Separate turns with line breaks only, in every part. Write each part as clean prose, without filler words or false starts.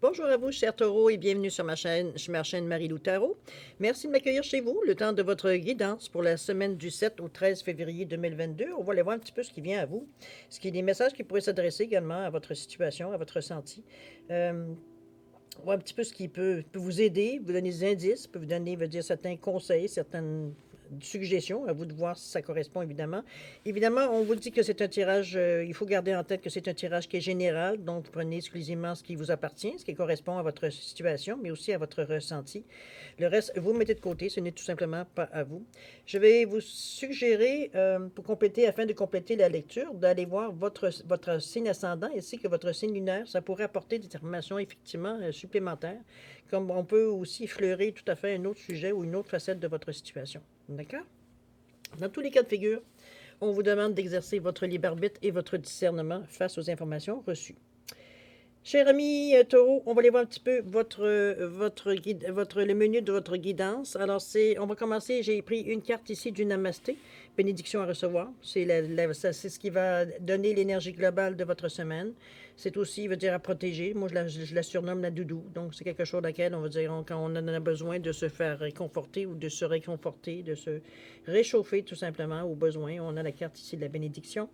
Bonjour à vous, chers taureaux, et bienvenue sur ma chaîne Marie-Lou Tarot. Merci de m'accueillir chez vous, le temps de votre guidance pour la semaine du 7 au 13 février 2022. On va aller voir un petit peu ce qui vient à vous, ce qui est des messages qui pourraient s'adresser également à votre situation, à votre ressenti. On voit un petit peu ce qui peut vous aider, vous donner des indices, peut vous donner, veut dire, certains conseils, certaines suggestions, à vous de voir si ça correspond évidemment. Évidemment, on vous dit que c'est un tirage, il faut garder en tête que c'est un tirage qui est général, donc prenez exclusivement ce qui vous appartient, ce qui correspond à votre situation, mais aussi à votre ressenti. Le reste, vous le mettez de côté, ce n'est tout simplement pas à vous. Je vais vous suggérer, pour compléter, afin de compléter la lecture, d'aller voir votre signe ascendant, ainsi que votre signe lunaire. Ça pourrait apporter des informations effectivement supplémentaires, comme on peut aussi effleurer tout à fait un autre sujet ou une autre facette de votre situation. D'accord? Dans tous les cas de figure, on vous demande d'exercer votre libre arbitre et votre discernement face aux informations reçues. Cher ami Taureau, on va aller voir un petit peu le menu de votre guidance. Alors, on va commencer. J'ai pris une carte ici du Namasté, bénédiction à recevoir. C'est ce qui va donner l'énergie globale de votre semaine. C'est aussi, veut dire, à protéger. Moi, je la surnomme la doudou. Donc, c'est quelque chose laquelle on va dire, quand on en a besoin de se faire réconforter ou de se réconforter, de se réchauffer tout simplement au besoin. On a la carte ici de la bénédiction.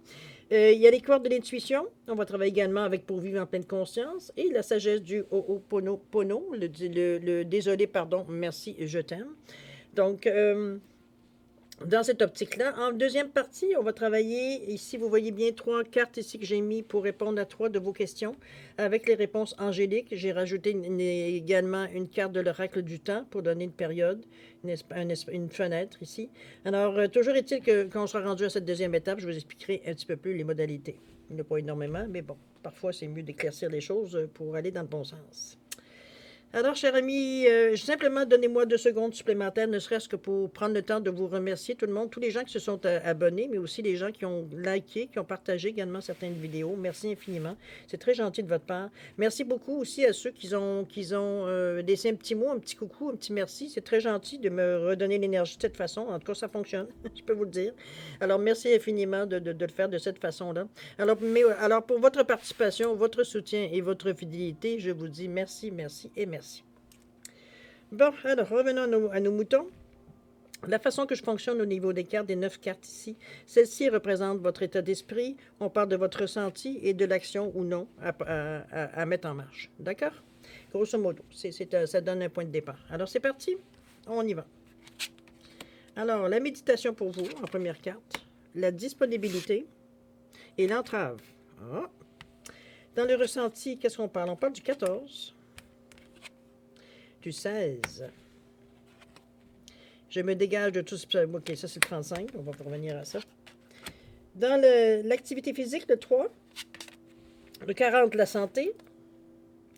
Il y a les cordes de l'intuition. On va travailler également avec pour vivre en pleine conscience. Et la sagesse du Ho'oponopono, le désolé, pardon, merci, je t'aime. Donc, dans cette optique-là, en deuxième partie, on va travailler, ici vous voyez bien 3 cartes ici que j'ai mis pour répondre à 3 de vos questions, avec les réponses angéliques. J'ai rajouté également une carte de l'oracle du temps pour donner une période, une fenêtre ici. Alors, toujours est-il que quand on sera rendu à cette deuxième étape, je vous expliquerai un petit peu plus les modalités. Il n'y en a pas énormément, mais bon, parfois c'est mieux d'éclaircir les choses pour aller dans le bon sens. Alors, cher ami, simplement donnez-moi 2 secondes supplémentaires, ne serait-ce que pour prendre le temps de vous remercier tout le monde, tous les gens qui se sont abonnés, mais aussi les gens qui ont liké, qui ont partagé également certaines vidéos. Merci infiniment. C'est très gentil de votre part. Merci beaucoup aussi à ceux qui ont laissé un petit mot, un petit coucou, un petit merci. C'est très gentil de me redonner l'énergie de cette façon. En tout cas, ça fonctionne, je peux vous le dire. Alors, merci infiniment de le faire de cette façon-là. Alors, pour votre participation, votre soutien et votre fidélité, je vous dis merci, merci et merci. Bon, alors revenons à nos moutons. La façon que je fonctionne au niveau des cartes, des 9 cartes ici, celle-ci représente votre état d'esprit. On parle de votre ressenti et de l'action ou non à mettre en marche. D'accord? Grosso modo, ça donne un point de départ. Alors c'est parti, on y va. Alors, la méditation pour vous, en première carte, la disponibilité et l'entrave. Ah. Dans le ressenti, qu'est-ce qu'on parle? On parle du 14, du 16. Je me dégage de tout ce... OK, ça c'est le 35, on va revenir à ça. Dans l'activité physique, le 3, le 40, la santé,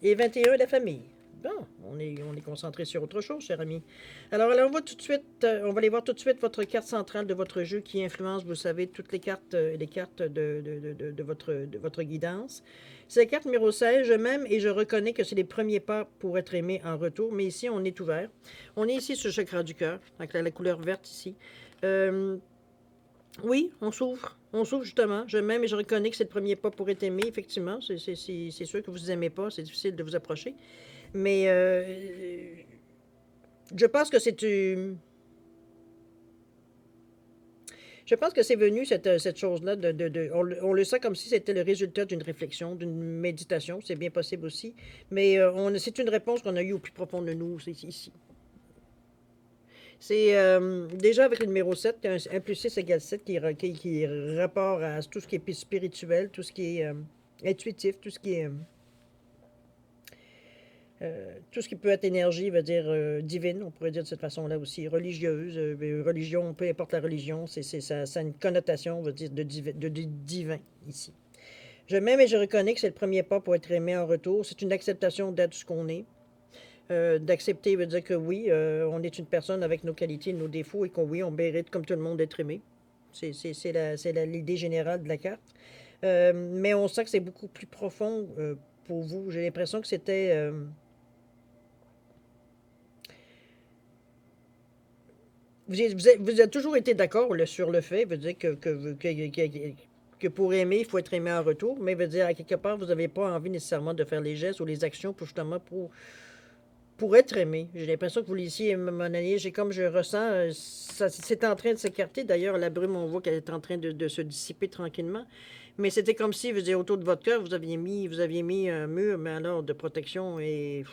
et 21, la famille. Bon, on est concentré sur autre chose, cher ami. Alors, on va tout de suite, on va aller voir tout de suite votre carte centrale de votre jeu qui influence, vous savez, toutes les cartes de votre guidance. C'est la carte numéro 16. Je m'aime et je reconnais que c'est les premiers pas pour être aimé en retour, mais ici, on est ouvert. On est ici sur le chakra du cœur, avec la couleur verte ici. Oui, on s'ouvre. On s'ouvre justement. Je m'aime et je reconnais que c'est le premier pas pour être aimé, effectivement. C'est sûr que vous ne aimez pas, c'est difficile de vous approcher. Mais je pense que c'est je pense que c'est venu, cette chose-là, on le sent comme si c'était le résultat d'une réflexion, d'une méditation, c'est bien possible aussi, mais c'est une réponse qu'on a eue au plus profond de nous, c'est ici. C'est déjà avec le numéro 7, 1 plus 6 égale 7, qui est rapport à tout ce qui est spirituel, tout ce qui est intuitif, tout ce qui peut être énergie, veut dire divine, on pourrait dire de cette façon-là aussi, religieuse, religion, peu importe la religion, ça a une connotation, veut dire de divin ici. Je m'aime et je reconnais que c'est le premier pas pour être aimé en retour. C'est une acceptation d'être ce qu'on est. D'accepter veut dire que oui, on est une personne avec nos qualités, nos défauts, et qu'on oui, on mérite comme tout le monde d'être aimé. C'est l'idée générale de la carte. Mais on sent que c'est beaucoup plus profond pour vous. J'ai l'impression que c'était... vous avez toujours été d'accord sur le fait, veut dire que que pour aimer, il faut être aimé en retour, mais veut dire, à quelque part, vous n'avez pas envie nécessairement de faire les gestes ou les actions pour justement pour être aimé. J'ai l'impression que vous l'issiez, mon année, j'ai comme je ressens, c'est en train de s'écarter. D'ailleurs, la brume, on voit qu'elle est en train de se dissiper tranquillement. Mais c'était comme si, je veux dire, autour de votre cœur, vous aviez mis un mur, mais alors de protection. Et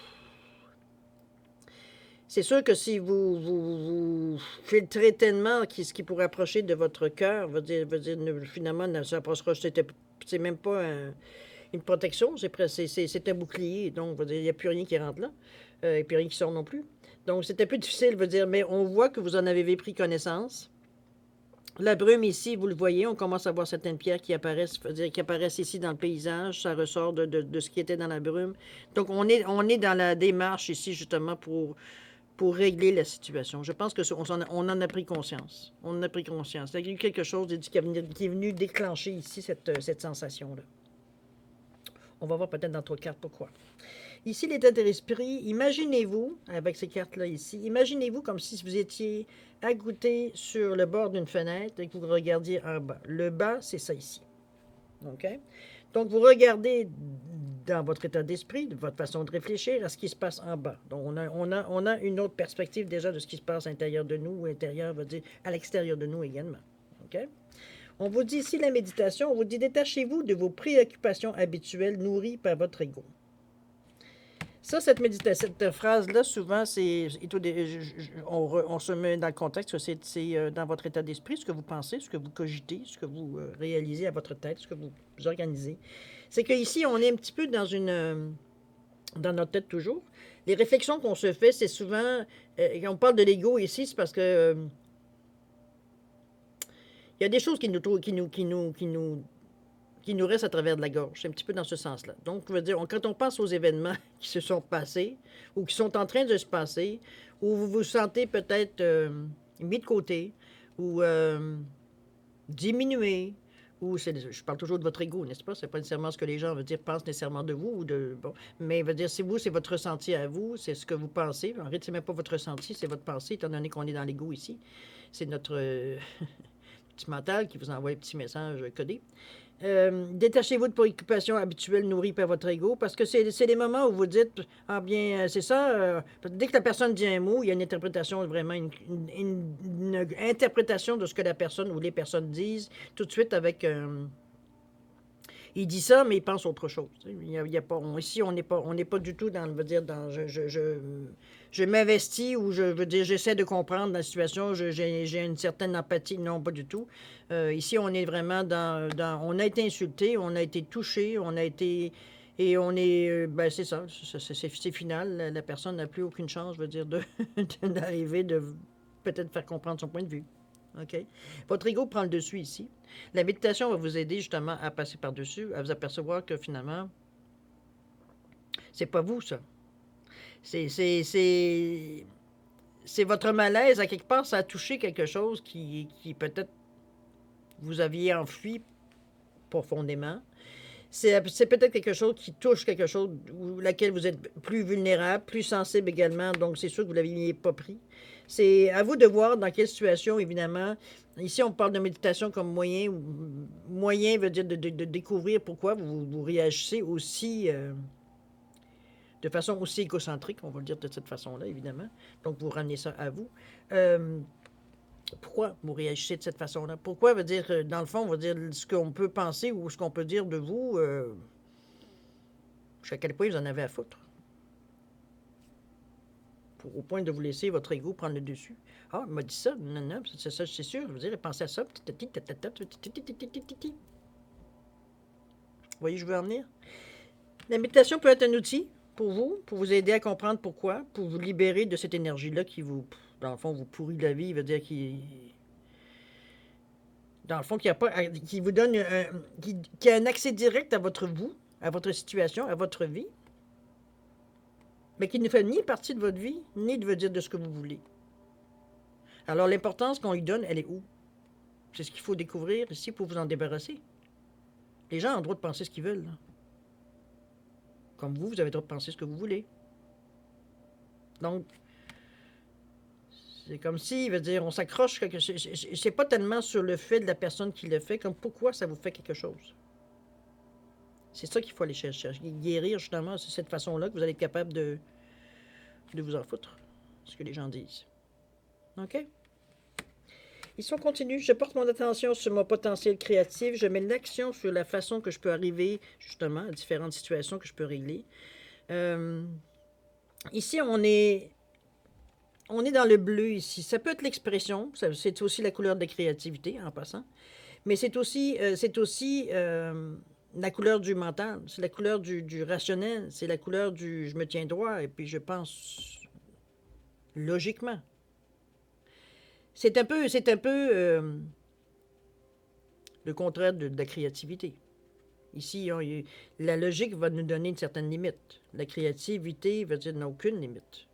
c'est sûr que si vous filtrez tellement ce qui pourrait approcher de votre cœur, finalement, ne s'approchera. C'est même pas une protection, c'est un bouclier. Donc, il n'y a plus rien qui rentre là. Et puis rien qui sort non plus. Donc, c'était plus difficile, mais on voit que vous en avez pris connaissance. La brume ici, vous le voyez, on commence à voir certaines pierres qui apparaissent ici dans le paysage. Ça ressort de ce qui était dans la brume. Donc, on est dans la démarche ici, justement, pour régler la situation. Je pense on en a pris conscience. On en a pris conscience. Il y a eu quelque chose qui est venu déclencher ici cette sensation-là. On va voir peut-être dans 3 cartes pourquoi. Ici, l'état d'esprit, imaginez-vous, avec ces cartes-là ici, imaginez-vous comme si vous étiez agouté sur le bord d'une fenêtre et que vous regardiez en bas. Le bas, c'est ça ici. OK? Donc, vous regardez dans votre état d'esprit, de votre façon de réfléchir à ce qui se passe en bas. Donc, on a une autre perspective déjà de ce qui se passe à l'intérieur de nous, ou à l'extérieur de nous également. OK? On vous dit ici la méditation, on vous dit détachez-vous de vos préoccupations habituelles nourries par votre ego. Ça, cette phrase-là, souvent, on se met dans le contexte, c'est dans votre état d'esprit, ce que vous pensez, ce que vous cogitez, ce que vous réalisez à votre tête, ce que vous organisez. C'est qu'ici, on est un petit peu dans notre tête toujours. Les réflexions qu'on se fait, c'est souvent, quand on parle de l'ego ici, c'est parce que il y a des choses qui nous restent à travers de la gorge. C'est un petit peu dans ce sens-là. Donc, je veux dire, quand on pense aux événements qui se sont passés ou qui sont en train de se passer, où vous vous sentez peut-être mis de côté ou diminué, je parle toujours de votre ego, n'est-ce pas? C'est pas nécessairement ce que les gens pensent nécessairement de vous, mais c'est vous, c'est votre ressenti à vous, c'est ce que vous pensez. En fait, c'est même pas votre ressenti, c'est votre pensée, étant donné qu'on est dans l'ego ici. C'est notre petit mental qui vous envoie un petit message codé. Détachez-vous de préoccupations habituelles nourries par votre ego, parce que c'est les moments où vous dites, ah bien, c'est ça, dès que la personne dit un mot, il y a une interprétation, vraiment une interprétation de ce que la personne ou les personnes disent, tout de suite avec... il dit ça, mais il pense autre chose. Ici, on n'est pas du tout dans, je m'investis ou j'essaie de comprendre la situation, j'ai une certaine empathie. Non, pas du tout. Ici, on est vraiment on a été insulté, on a été touché, et on est, c'est ça, c'est final. La personne n'a plus aucune chance, d'arriver, de peut-être faire comprendre son point de vue. OK? Votre ego prend le dessus ici. La méditation va vous aider justement à passer par-dessus, à vous apercevoir que finalement, c'est pas vous, ça. C'est votre malaise. À quelque part, ça a touché quelque chose qui peut-être vous aviez enfui profondément. C'est peut-être quelque chose qui touche quelque chose où laquelle vous êtes plus vulnérable, plus sensible également, donc c'est sûr que vous ne l'aviez pas pris. C'est à vous de voir dans quelle situation, évidemment. Ici, on parle de méditation comme moyen. Moyen veut dire de découvrir pourquoi vous réagissez aussi, de façon aussi égocentrique, on va le dire de cette façon-là, évidemment. Donc, vous ramenez ça à vous. Pourquoi vous réagissez de cette façon-là? Pourquoi veut dire, dans le fond, on va dire ce qu'on peut penser ou ce qu'on peut dire de vous, à quel point vous en avez à foutre. Au point de vous laisser votre ego prendre le dessus. Ah, il m'a dit ça, non, c'est ça, c'est sûr. Je veux dire, pensez à ça. Vous voyez, je veux en venir. La méditation peut être un outil pour vous aider à comprendre pourquoi, pour vous libérer de cette énergie-là qui vous, dans le fond, vous pourrit la vie, veut dire dans le fond, qui vous donne qui a un accès direct à votre vous, à votre situation, à votre vie, mais qui ne fait ni partie de votre vie, ni de ce que vous voulez. Alors, l'importance qu'on lui donne, elle est où? C'est ce qu'il faut découvrir ici pour vous en débarrasser. Les gens ont le droit de penser ce qu'ils veulent. Là. Comme vous avez le droit de penser ce que vous voulez. Donc, C'est comme si, veut dire, on s'accroche, c'est pas tellement sur le fait de la personne qui le fait, comme pourquoi ça vous fait quelque chose. C'est ça qu'il faut aller chercher, guérir justement, c'est cette façon-là que vous allez être capable de vous en foutre, ce que les gens disent. OK? Ici, on continue. Je porte mon attention sur mon potentiel créatif. Je mets l'action sur la façon que je peux arriver, justement, à différentes situations que je peux régler. Ici, on est dans le bleu ici. Ça peut être l'expression. C'est aussi la couleur de la créativité, en passant. Mais c'est aussi la couleur du mental. C'est la couleur du rationnel. C'est la couleur du je me tiens droit et puis je pense logiquement. C'est un peu le contraire de la créativité. Ici, la logique va nous donner une certaine limite. La créativité veut dire n'a aucune limite.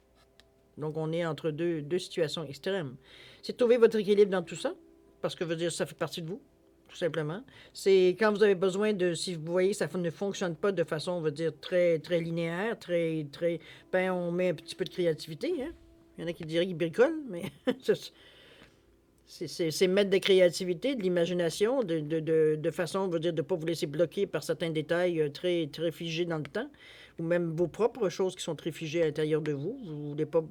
Donc, on est entre deux situations extrêmes. C'est de trouver votre équilibre dans tout ça, parce que veut dire ça fait partie de vous, tout simplement. C'est quand vous avez besoin de, si vous voyez que ça ne fonctionne pas de façon, on va dire, très, très linéaire, ben, on met un petit peu de créativité, hein. Il y en a qui diraient qu'ils bricolent, mais c'est mettre de créativité, de l'imagination, de façon, on va dire, de ne pas vous laisser bloquer par certains détails très, très figés dans le temps, ou même vos propres choses qui sont très figées à l'intérieur de vous. Vous ne voulez pas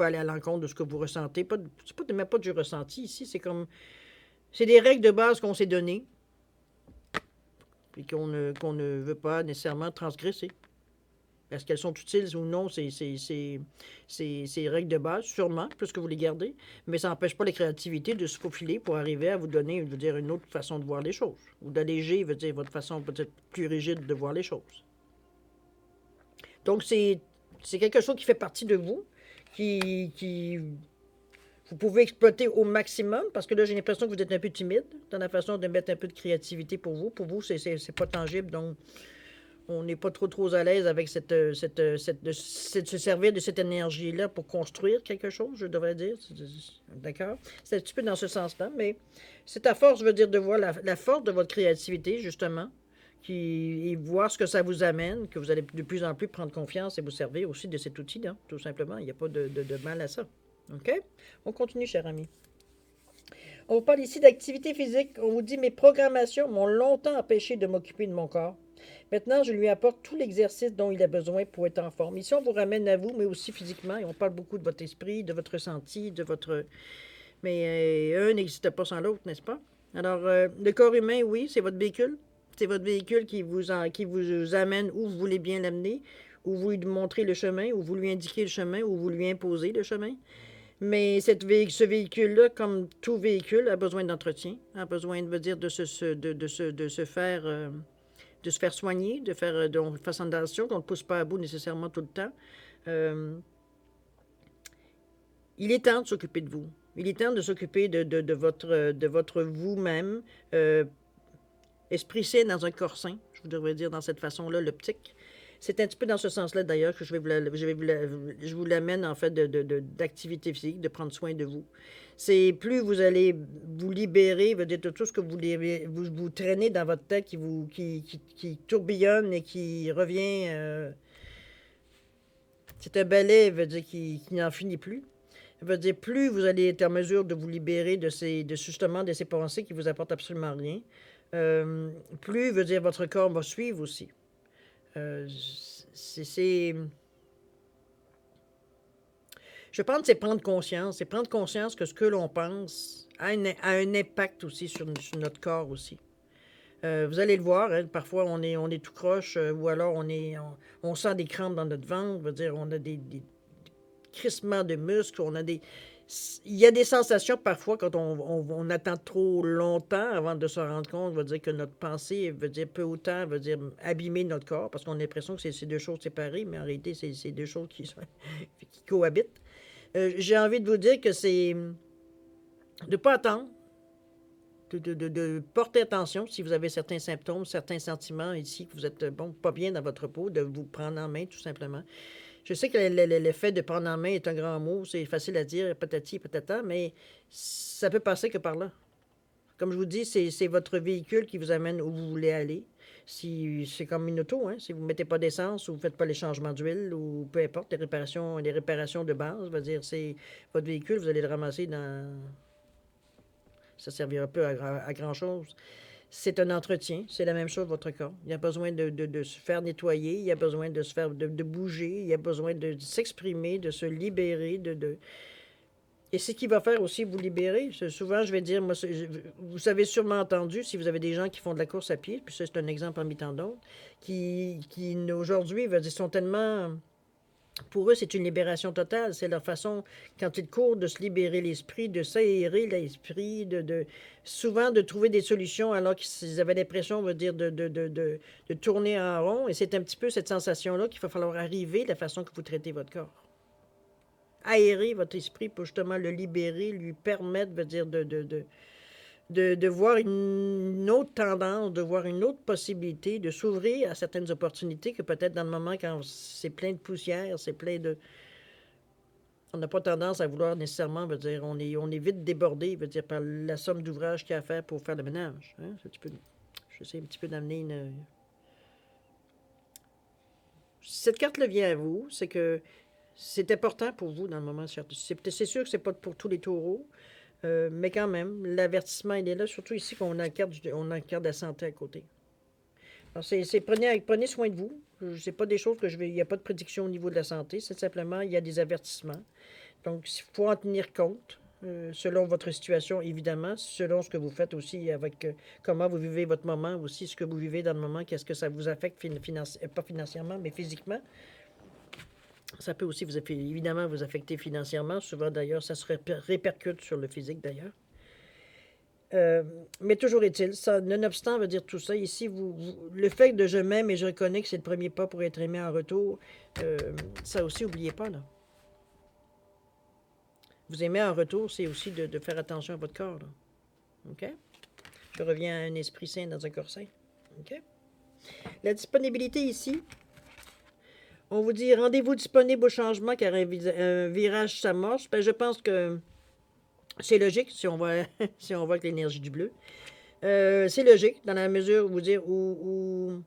aller à l'encontre de ce que vous ressentez. C'est même pas du ressenti ici, c'est des règles de base qu'on s'est données, et qu'on ne veut pas nécessairement transgresser. Est-ce qu'elles sont utiles ou non, ces règles de base? Sûrement, puisque vous les gardez. Mais ça n'empêche pas la créativité de se faufiler pour arriver à vous donner, je veux dire, une autre façon de voir les choses. Ou d'alléger, veut dire, votre façon peut-être plus rigide de voir les choses. Donc, c'est quelque chose qui fait partie de vous, qui vous pouvez exploiter au maximum, parce que là, j'ai l'impression que vous êtes un peu timide dans la façon de mettre un peu de créativité pour vous. Pour vous, c'est pas tangible, donc on n'est pas trop à l'aise avec de se servir de cette énergie-là pour construire quelque chose, je devrais dire. D'accord? C'est un petit peu dans ce sens-là, mais c'est à force, je veux dire, de voir la force de votre créativité, justement, et voir ce que ça vous amène, que vous allez de plus en plus prendre confiance et vous servir aussi de cet outil-là, tout simplement. Il n'y a pas de mal à ça. OK? On continue, cher ami. On vous parle ici d'activité physique. On vous dit, mes programmations m'ont longtemps empêché de m'occuper de mon corps. Maintenant, je lui apporte tout l'exercice dont il a besoin pour être en forme. Ici, on vous ramène à vous, mais aussi physiquement. Et on parle beaucoup de votre esprit, de votre ressenti, de votre... Mais un n'existe pas sans l'autre, n'est-ce pas? Alors, le corps humain, oui, c'est votre véhicule. C'est votre véhicule qui vous amène où vous voulez bien l'amener, où vous lui montrez le chemin, où vous lui indiquez le chemin, où vous lui imposez le chemin. Mais ce véhicule-là, comme tout véhicule, a besoin d'entretien, a besoin, de se faire soigner, de faire attention, qu'on ne pousse pas à bout nécessairement tout le temps. Il est temps de s'occuper de vous. Il est temps de s'occuper de votre vous-même. Esprit sain dans un corps sain, je devrais dire dans cette façon-là, l'optique. C'est un petit peu dans ce sens-là, d'ailleurs, que je vous l'amène, en fait, d'activité physique, de prendre soin de vous. C'est plus vous allez vous libérer, veut dire, de tout ce que vous traînez dans votre tête qui tourbillonne et qui revient. C'est un balai, veut dire, qui n'en finit plus. Veut dire, plus vous allez être en mesure de vous libérer justement de ces pensées qui vous apportent absolument rien, plus, veut dire, votre corps va suivre aussi. Je pense que c'est prendre conscience. C'est prendre conscience que ce que l'on pense a un impact aussi sur notre corps aussi. Vous allez le voir, hein, parfois on est tout croche, ou alors on sent des crampes dans notre ventre, veut dire, on a des crissements de muscles, il y a des sensations parfois quand on attend trop longtemps avant de se rendre compte, veut dire que notre pensée, veut dire peu autant, veut dire abîmer notre corps, parce qu'on a l'impression que c'est deux choses séparées, mais en réalité, c'est deux choses qui cohabitent. J'ai envie de vous dire que c'est de ne pas attendre, de porter attention si vous avez certains symptômes, certains sentiments ici, que vous êtes pas bien dans votre peau, de vous prendre en main tout simplement. Je sais que le fait de prendre en main est un grand mot, c'est facile à dire, patati patata, mais ça peut passer que par là. Comme je vous dis, c'est votre véhicule qui vous amène où vous voulez aller. Si c'est comme une auto, hein, si vous ne mettez pas d'essence ou vous ne faites pas les changements d'huile ou peu importe, les réparations de base, je veux dire, c'est votre véhicule, vous allez le ramasser dans... Ça servira peu à grand-chose. C'est un entretien, c'est la même chose votre corps. Il y a besoin de se faire nettoyer, il y a besoin de se faire de bouger, il y a besoin de s'exprimer, de se libérer, Et c'est ce qui va faire aussi vous libérer. Souvent, je vais dire, moi, vous avez sûrement entendu, si vous avez des gens qui font de la course à pied, puis ça, c'est un exemple parmi tant d'autres, qui aujourd'hui, sont tellement... Pour eux, c'est une libération totale. C'est leur façon, quand ils courent, de se libérer l'esprit, de s'aérer l'esprit, souvent de trouver des solutions alors qu'ils avaient l'impression, on va dire, de tourner en rond. Et c'est un petit peu cette sensation-là qu'il va falloir arriver, la façon que vous traitez votre corps. Aérer votre esprit pour justement le libérer, lui permettre, veut dire, de voir une autre tendance, de voir une autre possibilité, de s'ouvrir à certaines opportunités que peut-être dans le moment, quand c'est plein de poussière, c'est plein de... On n'a pas tendance à vouloir nécessairement, veut dire, on est vite débordé, veut dire, par la somme d'ouvrages qu'il y a à faire pour faire le ménage. Hein? J'essaie un petit peu d'amener une... Cette carte-là vient à vous, c'est que c'est important pour vous dans le moment. C'est sûr que c'est pas pour tous les taureaux, mais quand même, l'avertissement, il est là, surtout ici qu'on a on a la carte de la santé à côté. Alors, prenez soin de vous. C'est pas des choses que il n'y a pas de prédiction au niveau de la santé, c'est simplement, il y a des avertissements. Donc, il faut en tenir compte, selon votre situation, évidemment, selon ce que vous faites aussi, avec comment vous vivez votre moment, aussi ce que vous vivez dans le moment, qu'est-ce que ça vous affecte, pas financièrement, mais physiquement. Ça peut aussi évidemment vous affecter financièrement. Souvent, d'ailleurs, ça se répercute sur le physique, d'ailleurs. Mais toujours est-il, ça, nonobstant veut dire tout ça, ici, le fait de je m'aime et je reconnais que c'est le premier pas pour être aimé en retour, ça aussi, n'oubliez pas, là. Vous aimer en retour, c'est aussi de faire attention à votre corps, là. OK? Je reviens à un esprit sain dans un corps sain. OK? La disponibilité ici, on vous dit rendez-vous disponible au changement car un virage s'amorce. Ben, je pense que c'est logique si on va, si on voit avec l'énergie du bleu. C'est logique dans la mesure où vous dire au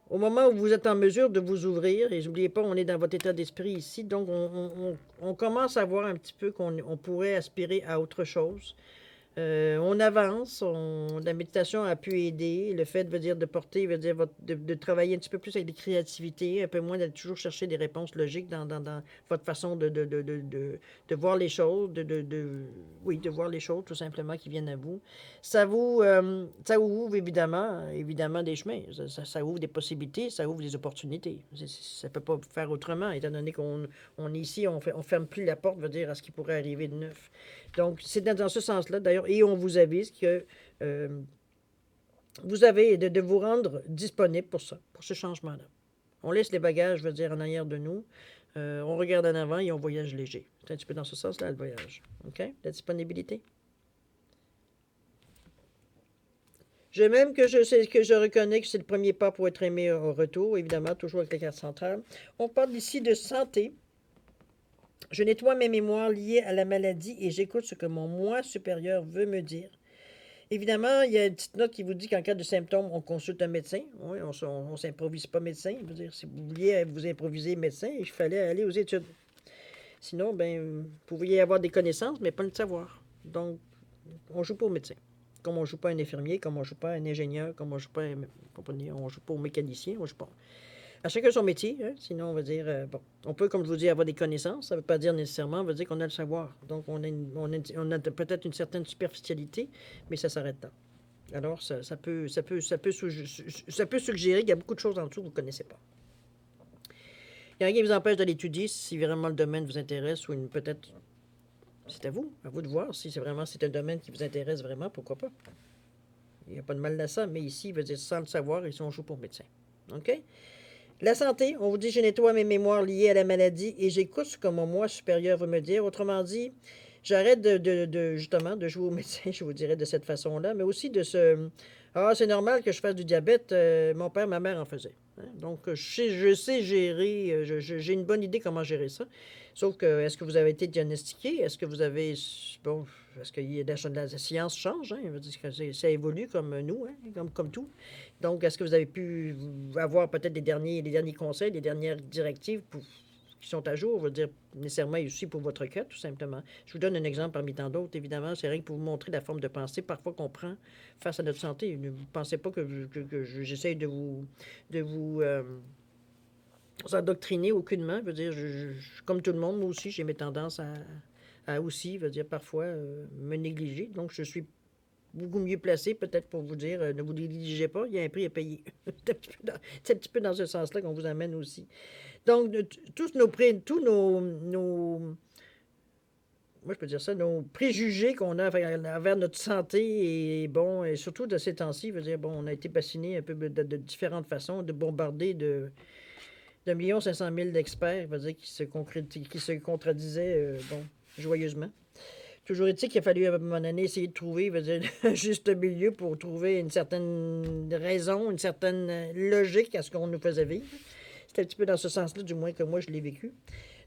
moment où vous êtes en mesure de vous ouvrir, et n'oubliez pas, on est dans votre état d'esprit ici, donc on commence à voir un petit peu qu'on pourrait aspirer à autre chose. On avance, la méditation a pu aider. Le fait veut dire de porter, veut dire de travailler un petit peu plus avec des créativités, un peu moins d'aller toujours chercher des réponses logiques dans votre façon de voir les choses, oui, de voir les choses tout simplement qui viennent à vous. Ça ouvre évidemment des chemins. Ça ouvre des possibilités, ça ouvre des opportunités. Ça ne peut pas faire autrement, étant donné qu'on est ici, on ferme plus la porte, veut dire, à ce qui pourrait arriver de neuf. Donc, c'est dans ce sens-là, d'ailleurs, et on vous avise que vous avez de vous rendre disponible pour ça, pour ce changement-là. On laisse les bagages, je veux dire, en arrière de nous. On regarde en avant et on voyage léger. C'est un petit peu dans ce sens-là, le voyage. OK? La disponibilité. Même que je reconnais que c'est le premier pas pour être aimé au retour, évidemment, toujours avec la carte centrale. On parle ici de santé. Je nettoie mes mémoires liées à la maladie et j'écoute ce que mon moi supérieur veut me dire. Évidemment, il y a une petite note qui vous dit qu'en cas de symptômes, on consulte un médecin. Oui, on ne s'improvise pas médecin. Je veux dire, si vous vouliez vous improviser médecin, il fallait aller aux études. Sinon, vous pourriez avoir des connaissances, mais pas le savoir. Donc, on ne joue pas au médecin. Comme on ne joue pas un infirmier, comme on ne joue pas un ingénieur, comme on ne joue pas au mécanicien, on ne joue pas. À chacun son métier, hein? Sinon on va dire, on peut, comme je vous dis, avoir des connaissances, ça ne veut pas dire nécessairement, ça veut dire qu'on a le savoir. Donc on a peut-être une certaine superficialité, mais ça s'arrête là. Alors ça peut suggérer qu'il y a beaucoup de choses en dessous que vous ne connaissez pas. Il n'y a rien qui vous empêche de l'étudier si vraiment le domaine vous intéresse ou peut-être, c'est à vous de voir si c'est un domaine qui vous intéresse vraiment, pourquoi pas. Il n'y a pas de mal à ça, mais ici, il veut dire sans le savoir, ici on joue pour médecin. OK? La santé, on vous dit, je nettoie mes mémoires liées à la maladie et j'écoute ce que mon moi supérieur veut me dire. Autrement dit, j'arrête justement de jouer au médecin, je vous dirais de cette façon-là, mais aussi de ah, c'est normal que je fasse du diabète, mon père, ma mère en faisaient. Hein. Donc, je sais gérer, j'ai une bonne idée comment gérer ça. Sauf que, est-ce que vous avez été diagnostiqué? Est-ce que vous avez, bon, est-ce que la science change, hein? Je veux dire que ça évolue comme nous, hein, comme tout. Donc, est-ce que vous avez pu avoir peut-être les derniers conseils, les dernières directives qui sont à jour? Je veux dire, nécessairement aussi pour votre cas, tout simplement. Je vous donne un exemple parmi tant d'autres, évidemment. C'est rien que pour vous montrer la forme de pensée parfois qu'on prend face à notre santé. Ne vous pensez pas que j'essaye de vous endoctriner aucunement. Je veux dire, comme tout le monde, moi aussi, j'ai mes tendances à aussi, je veux dire, parfois me négliger. Donc, je suis beaucoup mieux placé peut-être pour vous dire ne vous négligez pas, il y a un prix à payer. C'est un petit peu dans ce sens-là qu'on vous amène aussi. Donc, tous nos moi je peux dire ça, nos préjugés qu'on a envers notre santé et bon, et surtout de ces temps-ci, je veux dire, bon, on a été bassiné un peu de différentes façons, de bombarder d'1,5 million d'experts, je veux dire, qui se contradisaient, bon, joyeusement. Toujours est-il qu'il a fallu à un moment donné essayer de trouver, je veux dire, un juste milieu pour trouver une certaine raison, une certaine logique à ce qu'on nous faisait vivre. C'est un petit peu dans ce sens-là, du moins que moi je l'ai vécu.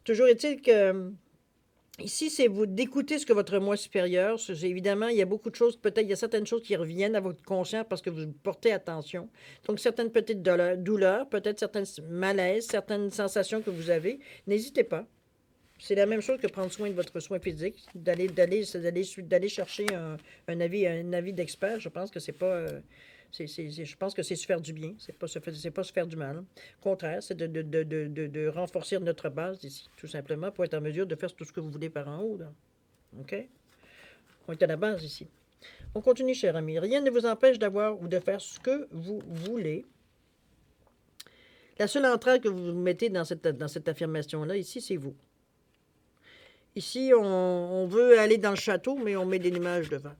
Toujours est-il que ici, c'est vous d'écouter ce que votre moi supérieur, évidemment, il y a beaucoup de choses, peut-être il y a certaines choses qui reviennent à votre conscient parce que vous portez attention. Donc, certaines petites douleurs, peut-être certains malaises, certaines sensations que vous avez, n'hésitez pas. C'est la même chose que prendre soin de votre soin physique, d'aller chercher un avis d'expert. Je pense que c'est pas, je pense que c'est se faire du bien, c'est pas se faire du mal. Au contraire, c'est de renforcer notre base ici, tout simplement, pour être en mesure de faire tout ce que vous voulez par en haut, là. OK? On est à la base ici. On continue, cher ami. Rien ne vous empêche d'avoir ou de faire ce que vous voulez. La seule entrée que vous mettez dans cette affirmation-là, ici, c'est vous. Ici, on veut aller dans le château, mais on met des nuages devant.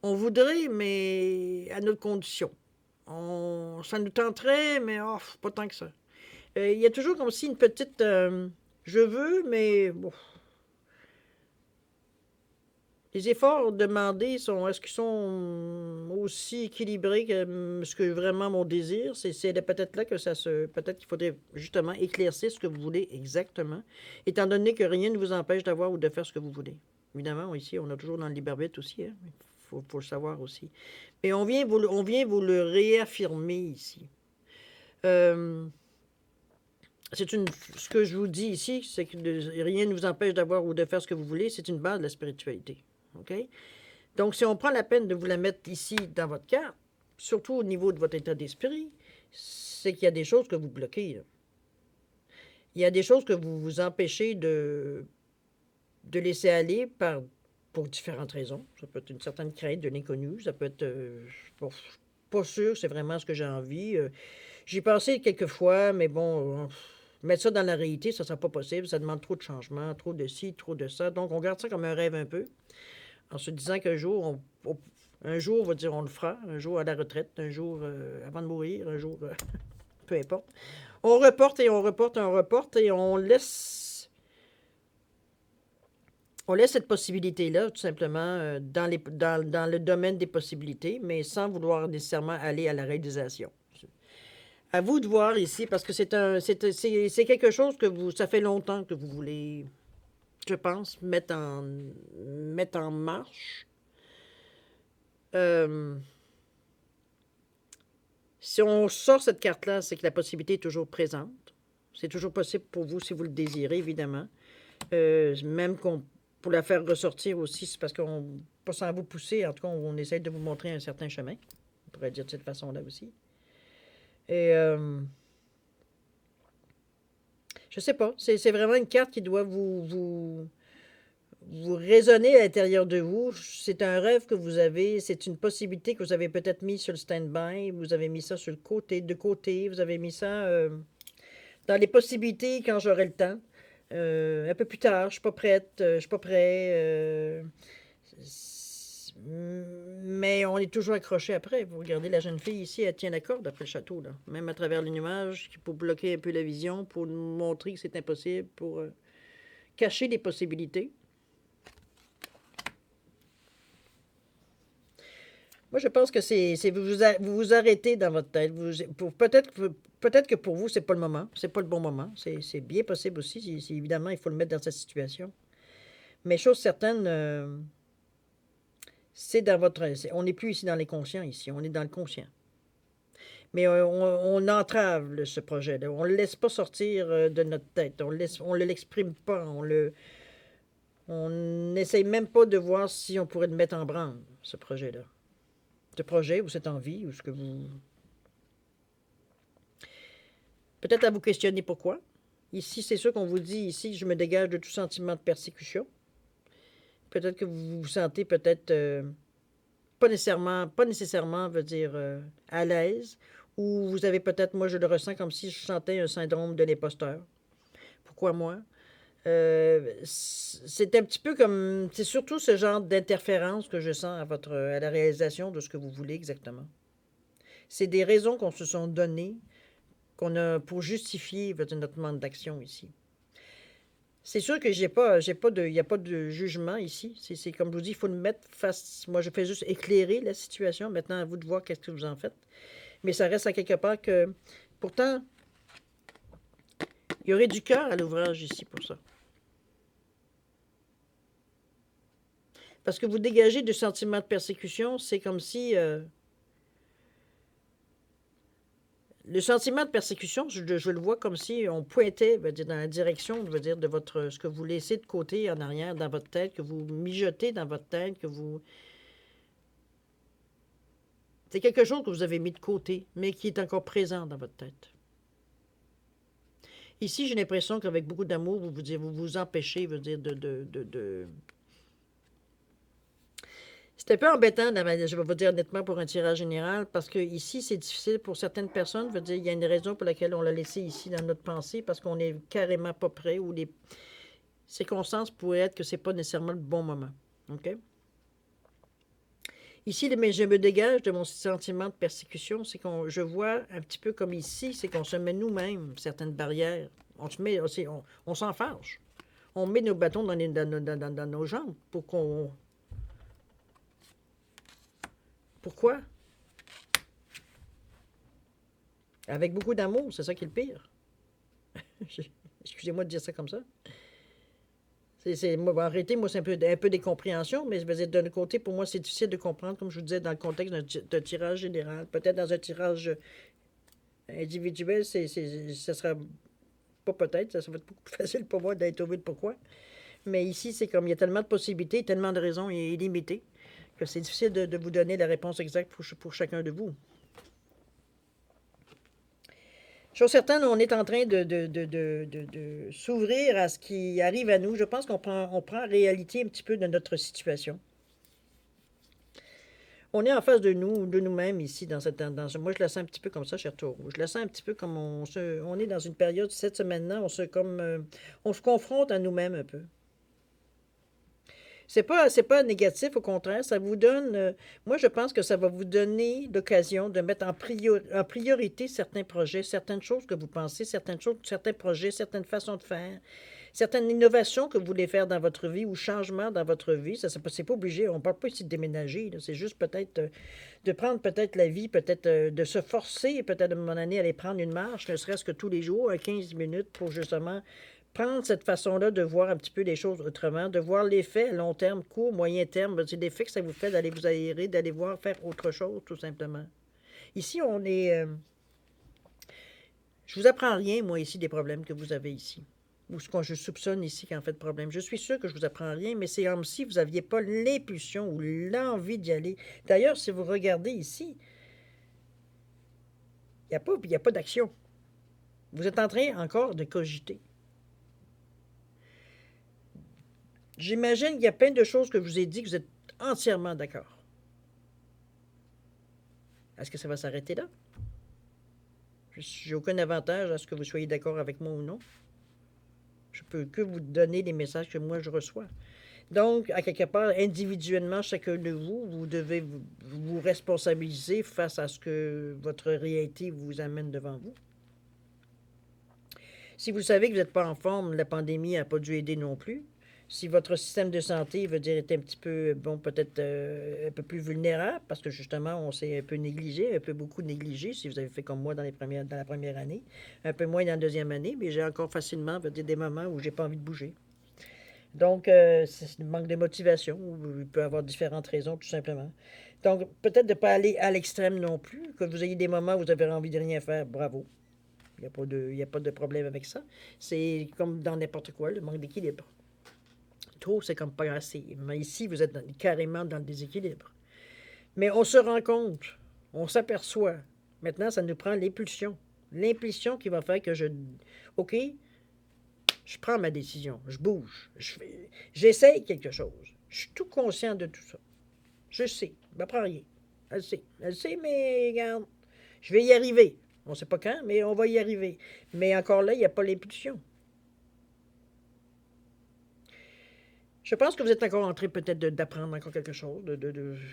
On voudrait, mais à notre condition. Ça nous tenterait, mais oh, pas tant que ça. Il y a toujours comme si une petite je veux, mais bon. Les efforts demandés est-ce qu'ils sont aussi équilibrés que ce que vraiment mon désir? C'est peut-être là que peut-être qu'il faudrait justement éclaircir ce que vous voulez exactement, étant donné que rien ne vous empêche d'avoir ou de faire ce que vous voulez. Évidemment, ici, on a toujours dans le libre arbitre aussi, hein? Faut le savoir aussi. Mais on vient vous le réaffirmer ici. Ce que je vous dis ici, c'est que rien ne vous empêche d'avoir ou de faire ce que vous voulez. C'est une base de la spiritualité. OK? Donc, si on prend la peine de vous la mettre ici dans votre carte, surtout au niveau de votre état d'esprit, c'est qu'il y a des choses que vous bloquez, là. Il y a des choses que vous vous empêchez de laisser aller pour différentes raisons. Ça peut être une certaine crainte de l'inconnu. Ça peut être, bon, je suis pas sûr, c'est vraiment ce que j'ai envie. J'y pensé quelques fois, mais bon, mettre ça dans la réalité, ça ne sera pas possible. Ça demande trop de changements, trop de ci, trop de ça. Donc, on garde ça comme un rêve un peu, en se disant qu'un jour, un jour, on va dire, on le fera. Un jour à la retraite, un jour avant de mourir, un jour, peu importe. On reporte et on reporte et on reporte et on laisse cette possibilité-là, tout simplement, dans le domaine des possibilités, mais sans vouloir nécessairement aller à la réalisation. À vous de voir ici, parce que c'est quelque chose que ça fait longtemps que vous voulez, je pense, mettre en marche. Si on sort cette carte-là, c'est que la possibilité est toujours présente. C'est toujours possible pour vous si vous le désirez, évidemment. Même pour la faire ressortir aussi, c'est parce qu'on, pas sans vous pousser, en tout cas, on essaie de vous montrer un certain chemin. On pourrait dire de cette façon-là aussi. Et je sais pas, c'est vraiment une carte qui doit vous résonner à l'intérieur de vous. C'est un rêve que vous avez, c'est une possibilité que vous avez peut-être mis sur le stand-by, vous avez mis ça sur le côté, de côté, vous avez mis ça dans les possibilités quand j'aurai le temps. Un peu plus tard, je suis pas prête, je suis pas prêt. Mais on est toujours accroché après. Vous regardez la jeune fille ici, elle tient la corde après le château, là. Même à travers les nuages, pour bloquer un peu la vision, pour nous montrer que c'est impossible, pour cacher les possibilités. Moi, je pense que vous vous arrêtez dans votre tête. Peut-être que pour vous, c'est pas le moment, c'est pas le bon moment. C'est bien possible aussi. Évidemment, il faut le mettre dans cette situation. Mais chose certaine, c'est dans votre. On n'est plus ici dans les conscients, ici. On est dans le conscient. Mais on entrave ce projet-là. On ne le laisse pas sortir de notre tête. On ne l'exprime pas. On n'essaye même pas de voir si on pourrait le mettre en branle, ce projet-là. Ce projet ou cette envie ou ce que vous. Peut-être à vous questionner pourquoi. Ici, c'est sûr qu'on vous dit, ici, je me dégage de tout sentiment de persécution. Peut-être que vous vous sentez peut-être pas nécessairement, veut dire, à l'aise. Ou vous avez peut-être, moi je le ressens comme si je sentais un syndrome de l'imposteur. Pourquoi moi? C'est un petit peu comme, c'est surtout ce genre d'interférence que je sens à la réalisation de ce que vous voulez exactement. C'est des raisons qu'on se sont données, qu'on a pour justifier notre manque d'action ici. C'est sûr que il n'y a pas de jugement ici. C'est comme je vous dis, il faut le mettre face. Moi, je fais juste éclairer la situation. Maintenant, à vous de voir qu'est-ce que vous en faites. Mais ça reste à quelque part que, pourtant, il y aurait du cœur à l'ouvrage ici pour ça. Parce que vous dégagez du sentiment de persécution, c'est comme si le sentiment de persécution, je le vois comme si on pointait dire, dans la direction dire, de votre ce que vous laissez de côté en arrière dans votre tête, que vous mijotez dans votre tête, que vous. C'est quelque chose que vous avez mis de côté, mais qui est encore présent dans votre tête. Ici, j'ai l'impression qu'avec beaucoup d'amour, vous vous empêchez, de. C'est un peu embêtant, je vais vous dire honnêtement, pour un tirage général, parce que ici, c'est difficile pour certaines personnes. Dire, il y a une raison pour laquelle on l'a laissé ici dans notre pensée, parce qu'on n'est carrément pas prêt, ou les circonstances pourraient être que c'est pas nécessairement le bon moment. OK? Ici, je me dégage de mon sentiment de persécution, c'est je vois un petit peu comme ici, c'est qu'on se met nous-mêmes certaines barrières. On s'en fâche. On met nos bâtons dans nos jambes pour qu'on. Pourquoi? Avec beaucoup d'amour, c'est ça qui est le pire. Excusez-moi de dire ça comme ça. Arrêtez, moi, c'est un peu des compréhensions, mais je veux dire, d'un côté, pour moi, c'est difficile de comprendre, comme je vous disais, dans le contexte d'un tirage général. Peut-être dans un tirage individuel, ça sera pas peut-être, ça va être beaucoup plus facile pour moi d'être trouvé de pourquoi. Mais ici, c'est comme il y a tellement de possibilités, tellement de raisons illimitées, que c'est difficile de vous donner la réponse exacte pour chacun de vous. Chose certaine, on est en train de s'ouvrir à ce qui arrive à nous. Je pense qu'on prend réalité un petit peu de notre situation. On est en face de nous-mêmes ici, dans cette tendance. Moi, je la sens un petit peu comme ça, cher Taureau. Je la sens un petit peu comme on est dans une période, cette semaine-là, on se confronte à nous-mêmes un peu. C'est pas négatif, au contraire, ça vous donne, moi je pense que ça va vous donner l'occasion de mettre en priorité certains projets, certaines choses que vous pensez, certaines choses, certains projets, certaines façons de faire, certaines innovations que vous voulez faire dans votre vie ou changements dans votre vie. Ça, c'est pas obligé, on parle pas ici de déménager, c'est juste peut-être de prendre peut-être la vie, peut-être de se forcer, peut-être à un moment donné, aller prendre une marche, ne serait-ce que tous les jours, 15 minutes pour justement prendre cette façon-là de voir un petit peu les choses autrement, de voir l'effet à long terme, court, moyen terme, c'est l'effet que ça vous fait d'aller vous aérer, d'aller voir faire autre chose, tout simplement. Ici, on est... je vous apprends rien, moi, ici, des problèmes que vous avez ici. Ou ce que je soupçonne ici qu'en fait problème. Je suis sûr que je vous apprends rien, mais c'est comme si vous n'aviez pas l'impulsion ou l'envie d'y aller. D'ailleurs, si vous regardez ici, il n'y a pas d'action. Vous êtes en train encore de cogiter. J'imagine qu'il y a plein de choses que je vous ai dit que vous êtes entièrement d'accord. Est-ce que ça va s'arrêter là? Je n'ai aucun avantage à ce que vous soyez d'accord avec moi ou non. Je peux que vous donner les messages que moi je reçois. Donc, à quelque part, individuellement, chacun de vous, vous devez vous responsabiliser face à ce que votre réalité vous amène devant vous. Si vous savez que vous n'êtes pas en forme, la pandémie n'a pas dû aider non plus. Si votre système de santé, veut dire, est un petit peu, bon, peut-être un peu plus vulnérable, parce que justement, on s'est un peu négligé, un peu beaucoup négligé, si vous avez fait comme moi dans la première année, un peu moins dans la deuxième année, mais j'ai encore facilement, veut dire, des moments où j'ai pas envie de bouger. Donc, c'est le manque de motivation, ou il peut y avoir différentes raisons, tout simplement. Donc, peut-être de ne pas aller à l'extrême non plus, que vous ayez des moments où vous avez envie de rien faire, bravo. Il y a pas de problème avec ça. C'est comme dans n'importe quoi, le manque d'équilibre. Trop, c'est comme pas assez. Mais ici, vous êtes carrément dans le déséquilibre. Mais on se rend compte, on s'aperçoit. Maintenant, ça nous prend l'impulsion. L'impulsion qui va faire que OK, je prends ma décision, je bouge, j'essaye quelque chose. Je suis tout conscient de tout ça. Je sais, je m'apprends rien. Elle sait, mais regarde, je vais y arriver. On ne sait pas quand, mais on va y arriver. Mais encore là, il n'y a pas l'impulsion. Je pense que vous êtes encore en train peut-être d'apprendre encore quelque chose,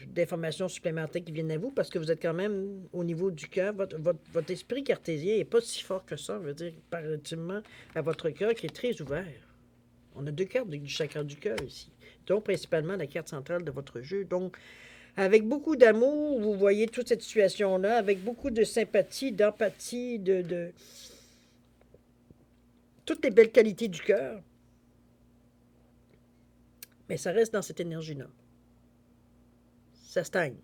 d'informations supplémentaires qui viennent à vous, parce que vous êtes quand même au niveau du cœur. Votre esprit cartésien n'est pas si fort que ça, je veux dire, comparativement à votre cœur qui est très ouvert. On a deux cartes du chakra du cœur ici, donc principalement la carte centrale de votre jeu. Donc, avec beaucoup d'amour, vous voyez toute cette situation-là, avec beaucoup de sympathie, d'empathie, de toutes les belles qualités du cœur. Mais ça reste dans cette énergie-là. Ça stagne.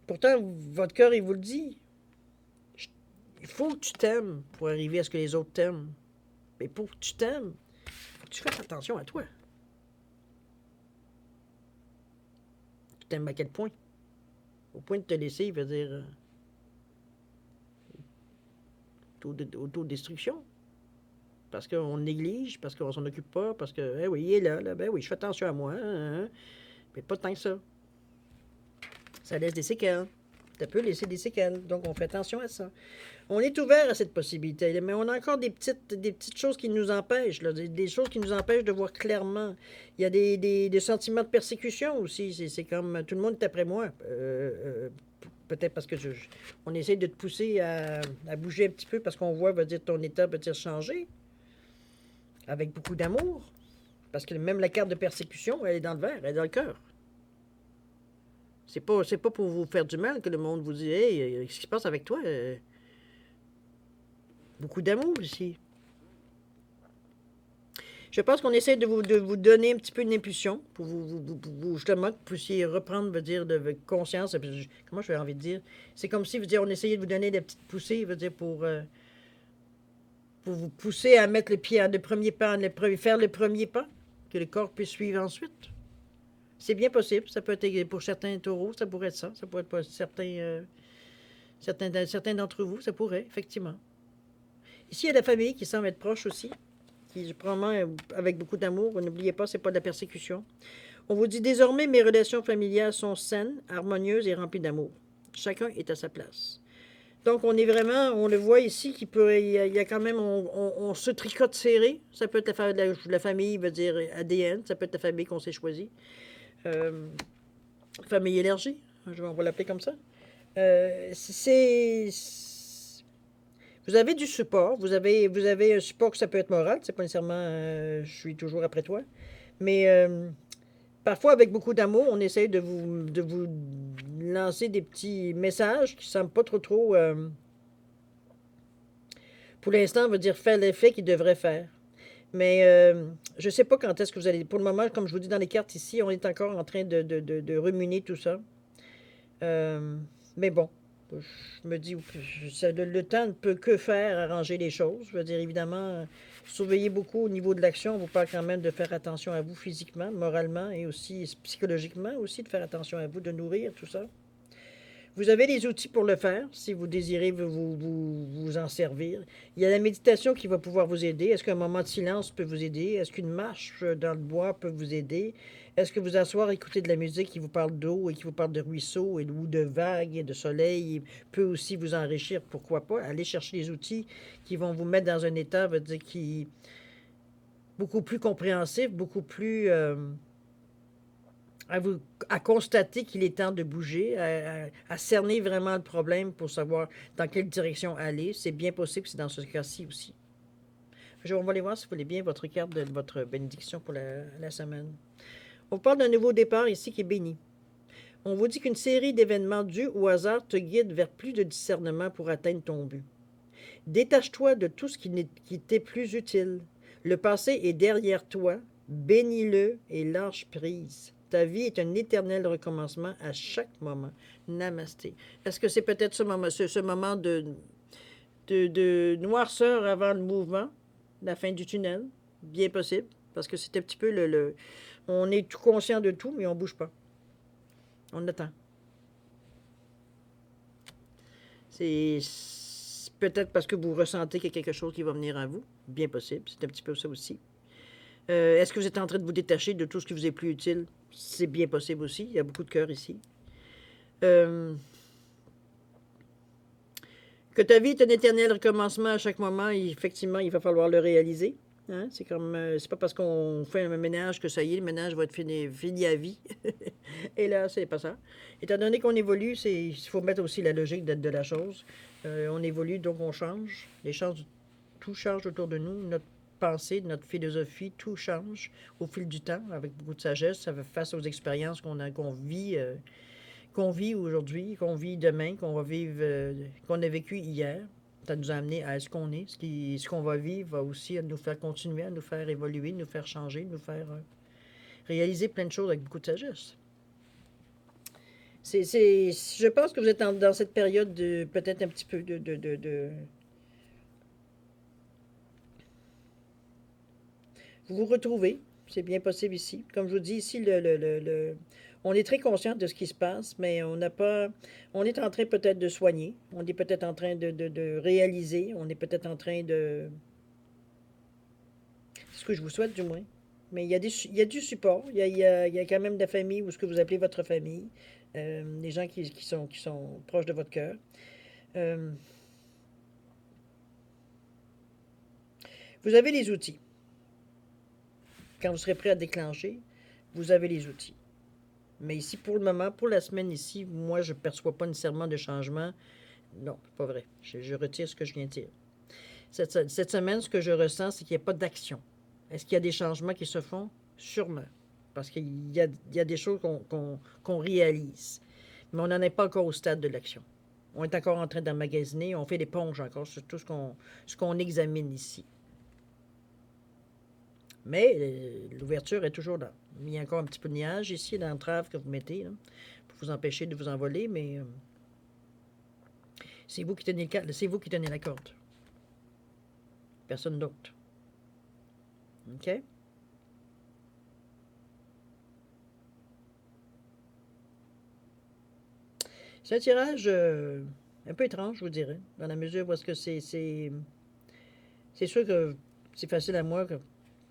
Pourtant, votre cœur, il vous le dit. Il faut que tu t'aimes pour arriver à ce que les autres t'aiment. Mais pour que tu t'aimes, il faut que tu fasses attention à toi. Tu t'aimes à quel point? Au point de te laisser, il veut dire, autodestruction. Parce qu'on néglige, parce qu'on s'en occupe pas, parce que, eh oui, il est là, ben oui, je fais attention à moi, mais pas tant que ça. Ça laisse des séquelles. Ça peut laisser des séquelles, donc on fait attention à ça. On est ouvert à cette possibilité, mais on a encore des petites choses qui nous empêchent, là, des choses qui nous empêchent de voir clairement. Il y a des sentiments de persécution aussi. C'est comme tout le monde est après moi. Peut-être parce que on essaie de te pousser à bouger un petit peu parce qu'on voit, va dire, ton état peut-être changer avec beaucoup d'amour. Parce que même la carte de persécution, elle est dans le verre, elle est dans le cœur. C'est pas pour vous faire du mal que le monde vous dit hey, qu'est-ce qui se passe avec toi? Beaucoup d'amour ici. Je pense qu'on essaie de vous donner un petit peu une impulsion pour justement que vous puissiez reprendre, veut dire, de conscience. Comment je vais envie de dire? C'est comme si, veut dire, on essayait de vous donner des petites poussées, veut dire, pour vous pousser à mettre le pied, le premier pas, faire le premier pas, que le corps puisse suivre ensuite. C'est bien possible. Ça peut être pour certains taureaux, ça pourrait être ça. Ça pourrait être pour certains d'entre vous, ça pourrait, effectivement. Ici, il y a la famille qui semble être proche aussi, qui probablement avec beaucoup d'amour. N'oubliez pas, c'est pas de la persécution. On vous dit désormais, mes relations familiales sont saines, harmonieuses et remplies d'amour. Chacun est à sa place. Donc, on est vraiment, on le voit ici, il y a quand même, on se tricote serré. Ça peut être la famille, veut dire ADN, ça peut être la famille qu'on s'est choisie. Famille élargie, on va l'appeler comme ça. Vous avez du support, vous avez un support que ça peut être moral, c'est pas nécessairement je suis toujours après toi, mais parfois avec beaucoup d'amour, on essaye de vous lancer des petits messages qui ne semblent pas trop, pour l'instant, veut dire faire l'effet qu'il devrait faire. Mais je ne sais pas quand est-ce que vous allez. Pour le moment, comme je vous dis dans les cartes ici, on est encore en train de ruminer tout ça. Mais bon, je me dis, le temps ne peut que faire arranger les choses. Je veux dire, évidemment, surveiller beaucoup au niveau de l'action. On vous parle quand même de faire attention à vous physiquement, moralement et aussi psychologiquement, aussi de faire attention à vous, de nourrir tout ça. Vous avez les outils pour le faire, si vous désirez vous en servir. Il y a la méditation qui va pouvoir vous aider. Est-ce qu'un moment de silence peut vous aider? Est-ce qu'une marche dans le bois peut vous aider? Est-ce que vous asseoir, écouter de la musique qui vous parle d'eau et qui vous parle de ruisseaux ou de vagues et de soleil peut aussi vous enrichir? Pourquoi pas? Aller chercher les outils qui vont vous mettre dans un état, veut dire, qui beaucoup plus compréhensif, beaucoup plus... à constater qu'il est temps de bouger, à cerner vraiment le problème pour savoir dans quelle direction aller. C'est bien possible que c'est dans ce cas-ci aussi. On va aller voir si vous voulez bien votre carte de votre bénédiction pour la semaine. On parle d'un nouveau départ ici qui est béni. On vous dit qu'une série d'événements dus au hasard te guide vers plus de discernement pour atteindre ton but. Détache-toi de tout ce qui t'est plus utile. Le passé est derrière toi. Bénis-le et lâche prise. Ta vie est un éternel recommencement à chaque moment. Namasté. Est-ce que c'est peut-être ce moment de noirceur avant le mouvement, la fin du tunnel? Bien possible, parce que c'est un petit peu on est tout conscient de tout, mais on ne bouge pas. On attend. C'est peut-être parce que vous ressentez qu'il y a quelque chose qui va venir à vous. Bien possible, c'est un petit peu ça aussi. Est-ce que vous êtes en train de vous détacher de tout ce qui vous est plus utile? C'est bien possible aussi. Il y a beaucoup de cœur ici. Que ta vie est un éternel recommencement à chaque moment, effectivement, il va falloir le réaliser. Hein? C'est comme, c'est pas parce qu'on fait un ménage que ça y est, le ménage va être fini à vie. Et là, c'est pas ça. Étant donné qu'on évolue, il faut mettre aussi la logique de la chose. On évolue, donc on change. Tout change autour de nous. Notre pensée, notre philosophie, tout change au fil du temps, avec beaucoup de sagesse. Ça fait face aux expériences qu'on vit aujourd'hui, qu'on vit demain, qu'on va vivre, qu'on a vécu hier. Ça nous a amené à ce qu'on est. Ce qu'on va vivre va aussi nous faire continuer, à nous faire évoluer, nous faire changer, nous faire réaliser plein de choses avec beaucoup de sagesse. Je pense que vous êtes dans cette période de peut-être un petit peu de vous vous retrouvez, c'est bien possible ici. Comme je vous dis ici, on est très conscient de ce qui se passe, mais on est en train peut-être de soigner, on est peut-être en train de réaliser, on est peut-être en train de, c'est ce que je vous souhaite du moins. Mais il y a du support, il y a quand même de la famille ou ce que vous appelez votre famille, des gens qui sont proches de votre cœur. Vous avez les outils. Quand vous serez prêt à déclencher, vous avez les outils. Mais ici, pour le moment, pour la semaine ici, moi, je ne perçois pas nécessairement de changement. Non, pas vrai. Je retire ce que je viens de dire. Cette semaine, ce que je ressens, c'est qu'il n'y a pas d'action. Est-ce qu'il y a des changements qui se font? Sûrement. Parce qu'il y a des choses qu'on réalise. Mais on n'en est pas encore au stade de l'action. On est encore en train d'emmagasiner. On fait l'éponge encore sur tout ce qu'on examine ici. Mais l'ouverture est toujours là. Il y a encore un petit peu de nuage ici, l'entrave que vous mettez, là, pour vous empêcher de vous envoler, mais c'est vous qui tenez la corde. Personne d'autre. OK? C'est un tirage un peu étrange, je vous dirais, dans la mesure où est-ce que c'est sûr que c'est facile à moi,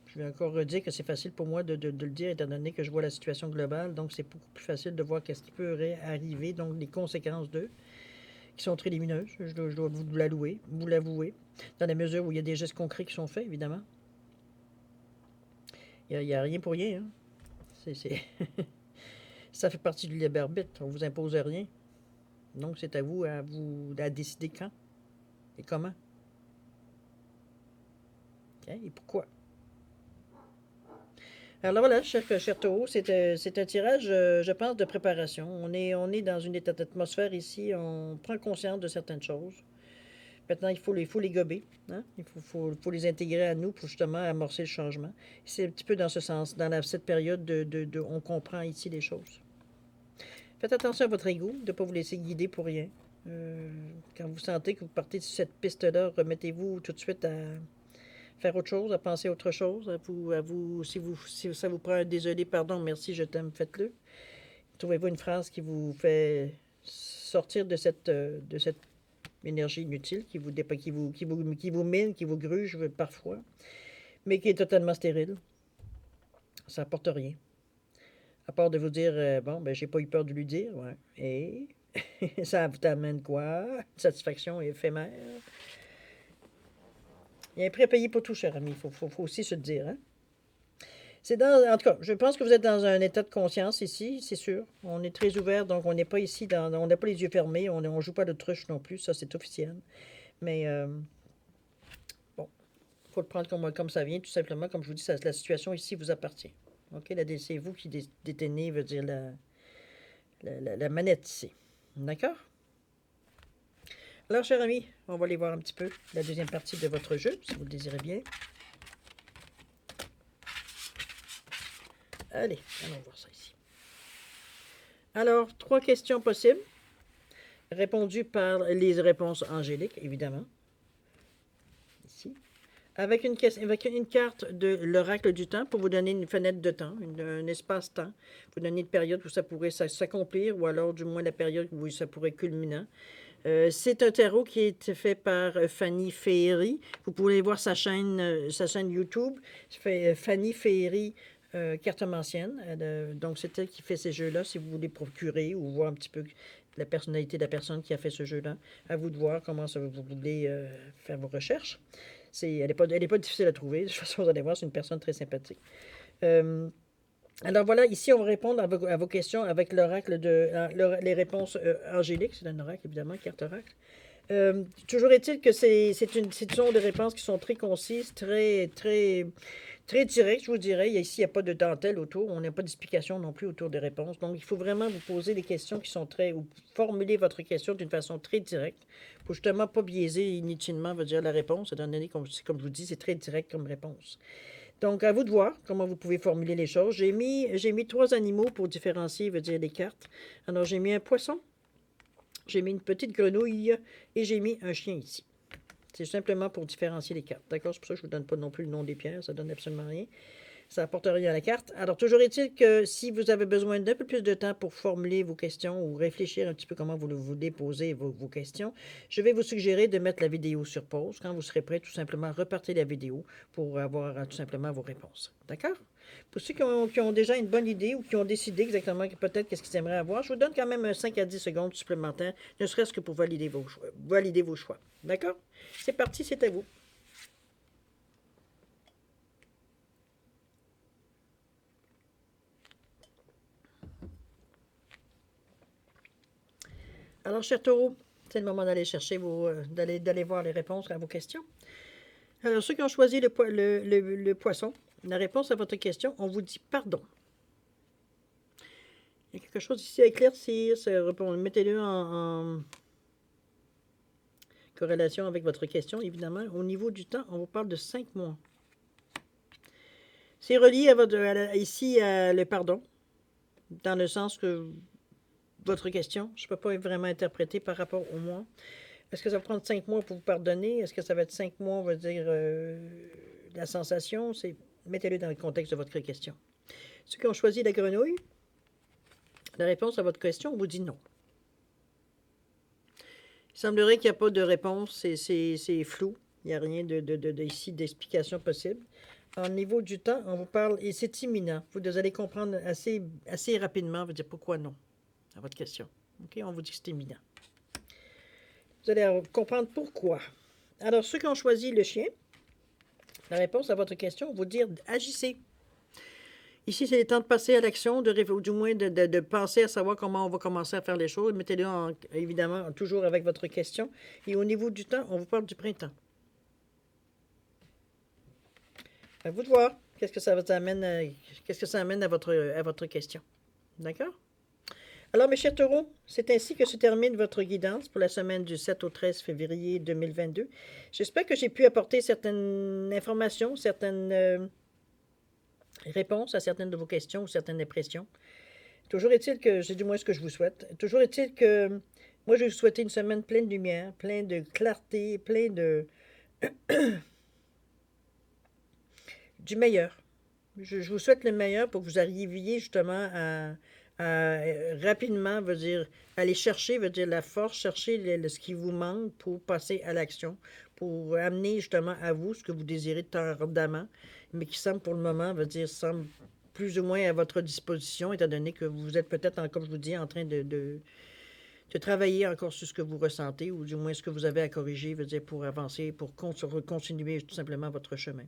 je vais encore redire que c'est facile pour moi de le dire, étant donné que je vois la situation globale, donc c'est beaucoup plus facile de voir qu'est-ce qui peut arriver, donc les conséquences d'eux, qui sont très lumineuses, je dois vous l'avouer, dans la mesure où il y a des gestes concrets qui sont faits, évidemment. Il n'y a rien pour rien, hein. Ça fait partie du libre arbitre, on ne vous impose rien. Donc c'est à vous à décider quand et comment. Okay? Et pourquoi. Alors voilà, cher Taureau, c'est un tirage, je pense, de préparation. On est dans une état d'atmosphère ici, on prend conscience de certaines choses. Maintenant, il faut les gober, hein? Il faut les intégrer à nous pour justement amorcer le changement. C'est un petit peu dans ce sens, cette période on comprend ici les choses. Faites attention à votre ego, de ne pas vous laisser guider pour rien. Quand vous sentez que vous partez sur cette piste-là, remettez-vous tout de suite à faire autre chose, à penser à autre chose, si ça vous prend un désolé, pardon, merci, je t'aime, faites-le. Trouvez-vous une phrase qui vous fait sortir de cette énergie inutile qui vous mine, qui vous gruge parfois, mais qui est totalement stérile. Ça n'apporte rien. À part de vous dire, bon, ben, j'ai pas eu peur de lui dire, ouais. Et ça t'amène quoi? Une satisfaction éphémère. Il y a un prix à payer pour tout, cher ami. Il faut aussi se le dire, hein? En tout cas, je pense que vous êtes dans un état de conscience ici, c'est sûr. On est très ouvert, donc on n'est pas ici, on n'a pas les yeux fermés, on joue pas de truche non plus, ça c'est officiel. Mais bon, faut le prendre comme ça vient, tout simplement. Comme je vous dis, la situation ici vous appartient. OK? C'est vous qui détenez, veut dire, la manette ici. D'accord? Alors, chers amis, on va aller voir un petit peu la deuxième partie de votre jeu, si vous le désirez bien. Allez, allons voir ça ici. Alors, 3 questions possibles, répondues par les réponses angéliques, évidemment. Ici. Avec une carte de l'oracle du temps pour vous donner une fenêtre de temps, un espace-temps, vous donner une période où ça pourrait s'accomplir, ou alors du moins la période où ça pourrait culminer. C'est un tarot qui est fait par Fanny Féery. Vous pouvez voir sa chaîne YouTube. Fanny Féery, cartomancienne. Donc, c'est elle qui fait ces jeux-là. Si vous voulez procurer ou voir un petit peu la personnalité de la personne qui a fait ce jeu-là, à vous de voir comment vous voulez faire vos recherches. Elle n'est pas difficile à trouver. De toute façon, vous allez voir, c'est une personne très sympathique. Alors voilà, ici, on va répondre à vos questions avec l'oracle les réponses angéliques. C'est un oracle, évidemment, carte oracle. Toujours est-il que ce sont des réponses qui sont très concises, très directes, je vous dirais. Ici, il n'y a pas de dentelle autour. On n'a pas d'explication non plus autour des réponses. Donc, il faut vraiment vous poser des questions qui sont ou formuler votre question d'une façon très directe pour justement pas biaiser inutilement, veut dire, la réponse, étant donné, comme je vous dis, c'est très direct comme réponse. Donc, à vous de voir comment vous pouvez formuler les choses. J'ai mis 3 animaux pour différencier, veut dire, les cartes. Alors, j'ai mis un poisson, j'ai mis une petite grenouille et j'ai mis un chien ici. C'est simplement pour différencier les cartes. D'accord? C'est pour ça que je ne vous donne pas non plus le nom des pierres. Ça ne donne absolument rien. Ça n'apporte rien à la carte. Alors, toujours est-il que si vous avez besoin d'un peu plus de temps pour formuler vos questions ou réfléchir un petit peu comment vous déposez vos questions, je vais vous suggérer de mettre la vidéo sur pause. Quand vous serez prêt, tout simplement, repartez la vidéo pour avoir tout simplement vos réponses. D'accord? Pour ceux qui ont déjà une bonne idée ou qui ont décidé exactement peut-être qu'est-ce qu'ils aimeraient avoir, je vous donne quand même 5 à 10 secondes supplémentaires, ne serait-ce que pour valider vos choix. D'accord? C'est parti, c'est à vous. Alors, cher taureau, c'est le moment d'aller chercher d'aller voir les réponses à vos questions. Alors, ceux qui ont choisi le poisson, la réponse à votre question, on vous dit pardon. Il y a quelque chose ici à éclaircir, mettez-le en corrélation avec votre question, évidemment. Au niveau du temps, on vous parle de 5 mois. C'est relié ici à le pardon, dans le sens que votre question, je ne peux pas vraiment interpréter par rapport au mois. Est-ce que ça va prendre 5 mois pour vous pardonner? Est-ce que ça va être 5 mois, on va dire, la sensation? Mettez-le dans le contexte de votre question. Ceux qui ont choisi la grenouille, la réponse à votre question, on vous dit non. Il semblerait qu'il n'y a pas de réponse, c'est flou. Il n'y a rien ici d'explication possible. Au niveau du temps, on vous parle, et c'est imminent. Vous allez comprendre assez rapidement, vous dire pourquoi non à votre question. OK? On vous dit que c'est imminent. Vous allez comprendre pourquoi. Alors, ceux qui ont choisi le chien, la réponse à votre question, on vous dire agissez. Ici, c'est le temps de passer à l'action, ou du moins de penser à savoir comment on va commencer à faire les choses. Mettez-le, évidemment, toujours avec votre question. Et au niveau du temps, on vous parle du printemps. À vous de voir qu'est-ce que ça amène à votre question. D'accord? Alors, mes chers taureaux, c'est ainsi que se termine votre guidance pour la semaine du 7 au 13 février 2022. J'espère que j'ai pu apporter certaines informations, certaines réponses à certaines de vos questions ou certaines impressions. Toujours est-il que, c'est du moins ce que je vous souhaite, toujours est-il que moi, je vais vous souhaiter une semaine pleine de lumière, pleine de clarté, pleine du meilleur. Je vous souhaite le meilleur pour que vous arriviez justement à rapidement, veut dire, aller chercher, veut dire, la force, chercher ce qui vous manque pour passer à l'action, pour amener justement à vous ce que vous désirez tant ardemment, mais qui semble pour le moment, veut dire, semble plus ou moins à votre disposition, étant donné que vous êtes peut-être, comme je vous dis, en train de travailler encore sur ce que vous ressentez, ou du moins ce que vous avez à corriger, veut dire, pour avancer, pour continuer tout simplement votre chemin.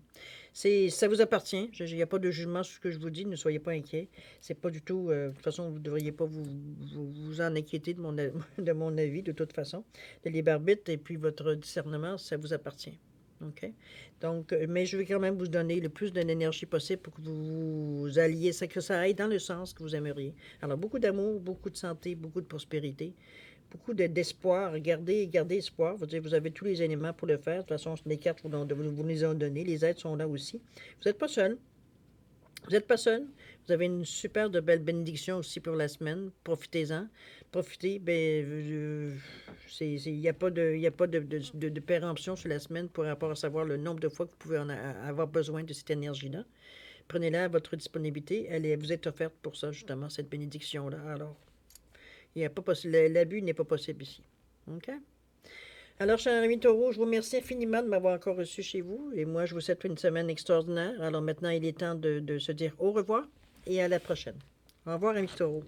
Ça vous appartient. Il n'y a pas de jugement sur ce que je vous dis. Ne soyez pas inquiets. C'est pas du tout... de toute façon, vous ne devriez pas vous en inquiéter de mon avis, de toute façon. Le libre arbitre et puis votre discernement, ça vous appartient. OK? Donc, mais je vais quand même vous donner le plus d'énergie possible pour que vous alliez, ça, que ça aille dans le sens que vous aimeriez. Alors, beaucoup d'amour, beaucoup de santé, beaucoup de prospérité, beaucoup d'espoir. Gardez espoir. Vous avez tous les éléments pour le faire. De toute façon, les cartes vous les ont données. Les aides sont là aussi. Vous n'êtes pas seul. Vous n'êtes pas seul. Vous avez une super de belle bénédiction aussi pour la semaine. Profitez-en. Profitez. Ben, il n'y a pas de péremption sur la semaine pour rapport à savoir le nombre de fois que vous pouvez avoir besoin de cette énergie-là. Prenez-la à votre disponibilité. Vous êtes offerte pour ça, justement, cette bénédiction-là. Alors, l'abus n'est pas possible ici. OK? Alors, cher ami Taureau, je vous remercie infiniment de m'avoir encore reçu chez vous. Et moi, je vous souhaite une semaine extraordinaire. Alors maintenant, il est temps de se dire au revoir et à la prochaine. Au revoir, ami Taureau.